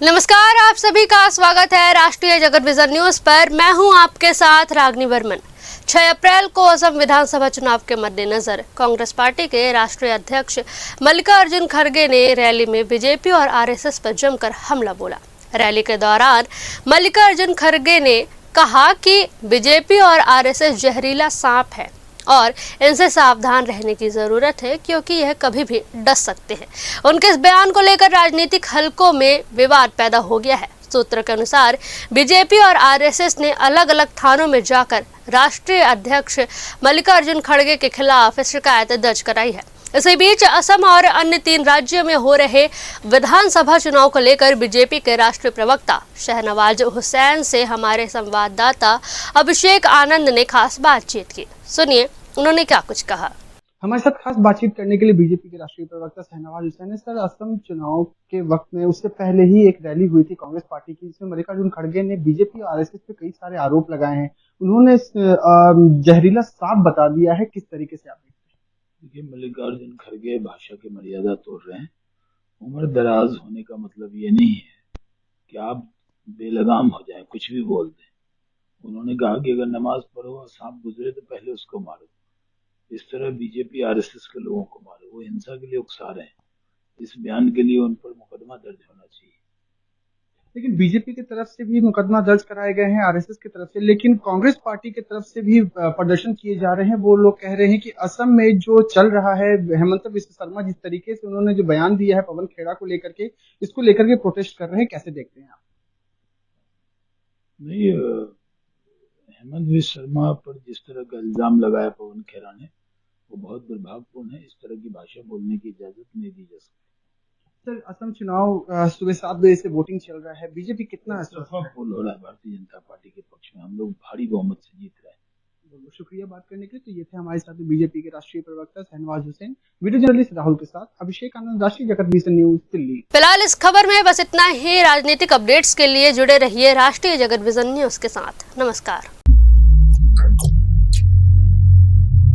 नमस्कार, आप सभी का स्वागत है राष्ट्रीय जगत विजन न्यूज पर। मैं हूं आपके साथ रागनी वर्मन। 6 अप्रैल को असम विधानसभा चुनाव के मद्देनजर कांग्रेस पार्टी के राष्ट्रीय अध्यक्ष मल्लिकार्जुन खड़गे ने रैली में बीजेपी और आरएसएस पर जमकर हमला बोला। रैली के दौरान मल्लिकार्जुन खड़गे ने कहा कि बीजेपी और आरएसएस जहरीला सांप है और इनसे सावधान रहने की जरूरत है क्योंकि यह कभी भी डस सकते हैं। उनके इस बयान को लेकर राजनीतिक हलकों में विवाद पैदा हो गया है। सूत्र के अनुसार बीजेपी और आरएसएस ने अलग अलग थानों में जाकर राष्ट्रीय अध्यक्ष मल्लिकार्जुन खड़गे के खिलाफ शिकायत दर्ज कराई है। इसी बीच असम और अन्य 3 राज्यों में हो रहे विधानसभा चुनाव को लेकर बीजेपी के राष्ट्रीय प्रवक्ता शाहनवाज हुसैन से हमारे संवाददाता अभिषेक आनंद ने खास बातचीत की। सुनिए उन्होंने क्या कुछ कहा। हमारे साथ खास बातचीत करने के लिए बीजेपी के राष्ट्रीय प्रवक्ता शाहनवाज हुसैन ने सर, असम चुनाव के वक्त में उससे पहले ही एक रैली हुई थी कांग्रेस पार्टी की, जिसमें मल्लिकार्जुन खड़गे ने बीजेपी और आरएसएस पे कई सारे आरोप लगाए हैं। उन्होंने जहरीला सांप बता दिया है। किस तरीके से आप देखिए, मल्लिकार्जुन खड़गे भाषा की मर्यादा तोड़ रहे हैं। उम्र दराज होने का मतलब ये नहीं है कि आप बेलगाम हो जाए, कुछ भी बोल दें। उन्होंने कहा कि अगर नमाज पढ़ो और सांप गुजरे तो पहले उसको मारो। इस तरह बीजेपी आरएसएस के लोगों को मारो, वो हिंसा के लिए उकसा रहे हैं। इस बयान के लिए उन पर मुकदमा दर्ज होना चाहिए। लेकिन बीजेपी की तरफ से भी मुकदमा दर्ज कराए गए हैं, आरएसएस की तरफ से, लेकिन कांग्रेस पार्टी की तरफ से भी प्रदर्शन किए जा रहे हैं। वो लोग कह रहे हैं कि असम में जो चल रहा है, हेमंत बिस्व शर्मा जिस तरीके से उन्होंने जो बयान दिया है पवन खेड़ा को लेकर के, इसको लेकर के प्रोटेस्ट कर रहे हैं। कैसे देखते हैं आप? नहीं, हेमंत बिस्व शर्मा पर जिस तरह का इल्जाम लगाया पवन खेड़ा ने, वो बहुत दुर्भाग्यपूर्ण है। इस तरह की भाषा बोलने की इजाजत नहीं दी जा सकती। सर, असम चुनाव सुबह 7 बजे से वोटिंग चल रहा है। बीजेपी कितना पोल हो रहा है भारतीय जनता पार्टी के पक्ष में। हम लोग भारी बहुमत से जीत रहे हैं। बहुत शुक्रिया बात करने के लिए। तो ये थे हमारे साथ बीजेपी के राष्ट्रीय प्रवक्ता शाहनवाज हुसैन। वीडियो जर्नलिस्ट राहुल के साथ अभिषेक आनंद, राष्ट्रीय जगत विजन न्यूज, दिल्ली। फिलहाल इस खबर में बस इतना ही। राजनीतिक अपडेट्स के लिए जुड़े रहिए राष्ट्रीय जगत विजन न्यूज के साथ। नमस्कार।